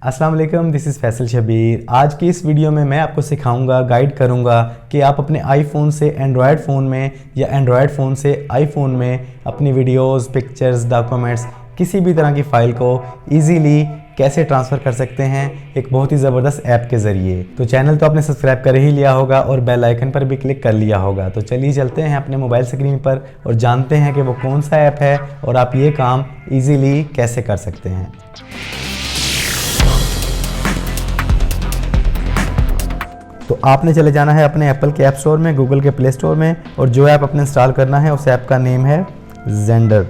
अस्सलाम वालेकुम, this is Faisal Shabir. आज की इस वीडियो में मैं आपको सिखाऊंगा, गाइड करूंगा कि आप अपने आईफोन से एंड्रॉयड फ़ोन में या एंड्रॉयड फ़ोन से आईफोन में अपनी वीडियोस, पिक्चर्स, डॉक्यूमेंट्स किसी भी तरह की फ़ाइल को इजीली कैसे ट्रांसफ़र कर सकते हैं एक बहुत ही ज़बरदस्त ऐप के ज़रिए। तो चैनल तो आपने सब्सक्राइब कर ही लिया होगा और बेल आइकन पर भी क्लिक कर लिया होगा। तो चलिए चलते हैं अपने मोबाइल स्क्रीन पर और जानते हैं कि वो कौन सा ऐप है और आप ये काम ईजीली कैसे कर सकते हैं। तो आपने चले जाना है अपने एप्पल के ऐप स्टोर में, गूगल के प्ले स्टोर में, और जो ऐप अपने इंस्टॉल करना है उस ऐप का नेम है ज़ेंडर।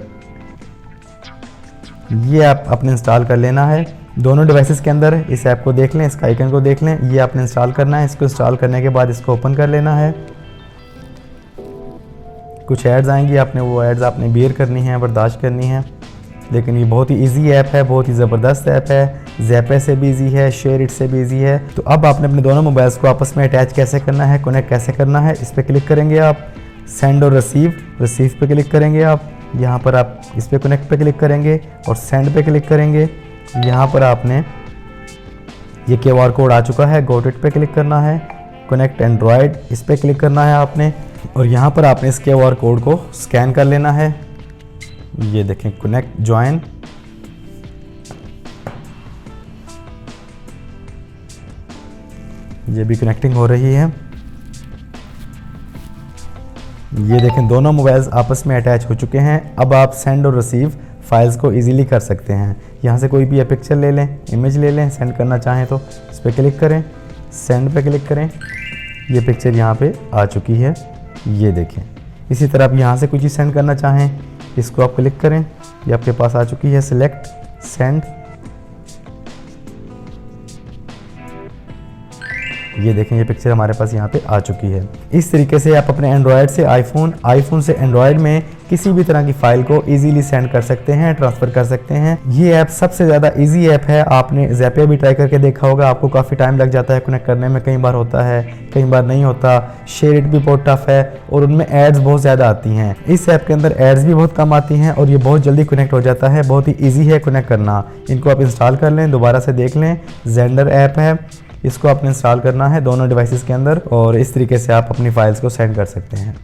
ये ऐप अपने इंस्टॉल कर लेना है। दोनों डिवाइसेस के अंदर इस ऐप को देख लें, इसका आइकन को देख लें। ये आपने इंस्टॉल करना है। इसको इंस्टॉल करने के बाद इसको ओपन कर लेना है। कुछ एड्स आएंगी, आपने वो एड्स आपने बियर करनी है, बर्दाश्त करनी है। लेकिन ये बहुत ही इजी ऐप है, बहुत ही ज़बरदस्त ऐप है। ज़ैपे से भी इजी है, शेयर इट से भी इजी है। तो अब आपने अपने दोनों मोबाइल्स को आपस में अटैच कैसे करना है, कनेक्ट कैसे करना है, इस पर क्लिक करेंगे आप। सेंड और रिसीव पे क्लिक करेंगे आप। यहाँ पर आप इस पर कनेक्ट पे क्लिक करेंगे और सेंड पे क्लिक करेंगे। यहाँ पर आपने ये QR कोड आ चुका है, गॉट इट पे क्लिक करना है। कनेक्ट एंड्रॉयड इस पर क्लिक करना है आपने, और यहाँ पर आपने इस QR कोड को स्कैन कर लेना है। ये देखें, कनेक्ट ज्वाइन। ये भी कनेक्टिंग हो रही है। ये देखें, दोनों मोबाइल्स आपस में अटैच हो चुके हैं। अब आप सेंड और रिसीव फाइल्स को इजीली कर सकते हैं। यहाँ से कोई भी पिक्चर ले लें, इमेज ले लें, सेंड करना चाहें तो इस पर क्लिक करें, सेंड पे क्लिक करें। ये पिक्चर यहाँ पे आ चुकी है, ये देखें। इसी तरह आप यहाँ से कुछ चीज़ सेंड करना चाहें, इसको आप क्लिक करें, ये आपके पास आ चुकी है। Select, send. ये देखें, ये पिक्चर हमारे पास यहाँ पे आ चुकी है। इस तरीके से आप अपने एंड्रॉयड से आईफोन से एंड्रॉयड में किसी भी तरह की फ़ाइल को इजीली सेंड कर सकते हैं, ट्रांसफ़र कर सकते हैं। ये ऐप सबसे ज़्यादा इजी ऐप है। आपने ज़ैपे भी ट्राई करके देखा होगा, आपको काफ़ी टाइम लग जाता है कनेक्ट करने में। कई बार होता है, कई बार नहीं होता। शेयर इट भी बहुत टफ है और उनमें एड्स बहुत ज़्यादा आती हैं। इस ऐप के अंदर एड्स भी बहुत कम आती हैं और ये बहुत जल्दी कनेक्ट हो जाता है। बहुत ही ईजी है कनेक्ट करना। इनको आप इंस्टॉल कर लें, दोबारा से देख लें। ज़ेंडर ऐप है, इसको आपने इंस्टॉल करना है दोनों डिवाइसेस के अंदर, और इस तरीके से आप अपनी फाइल्स को सेंड कर सकते हैं।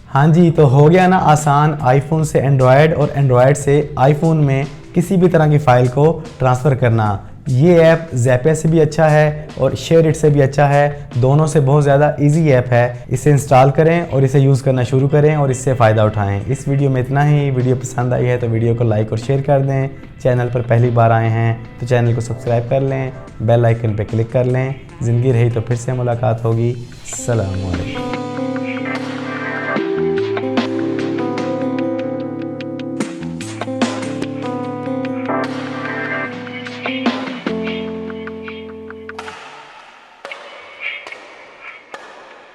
हाँ जी, तो हो गया ना आसान आईफोन से एंड्रॉयड और एंड्रॉयड से आईफोन में किसी भी तरह की फ़ाइल को ट्रांसफ़र करना। ये ऐप ज़ैपे से भी अच्छा है और शेयर इट से भी अच्छा है। दोनों से बहुत ज़्यादा इजी ऐप है। इसे इंस्टॉल करें और इसे यूज़ करना शुरू करें और इससे फ़ायदा उठाएं। इस वीडियो में इतना ही। वीडियो पसंद आई है तो वीडियो को लाइक और शेयर कर दें। चैनल पर पहली बार आए हैं तो चैनल को सब्सक्राइब कर लें, बेल आइकन पर क्लिक कर लें। ज़िंदगी रही तो फिर से मुलाकात होगी। अस्सलाम वालेकुम।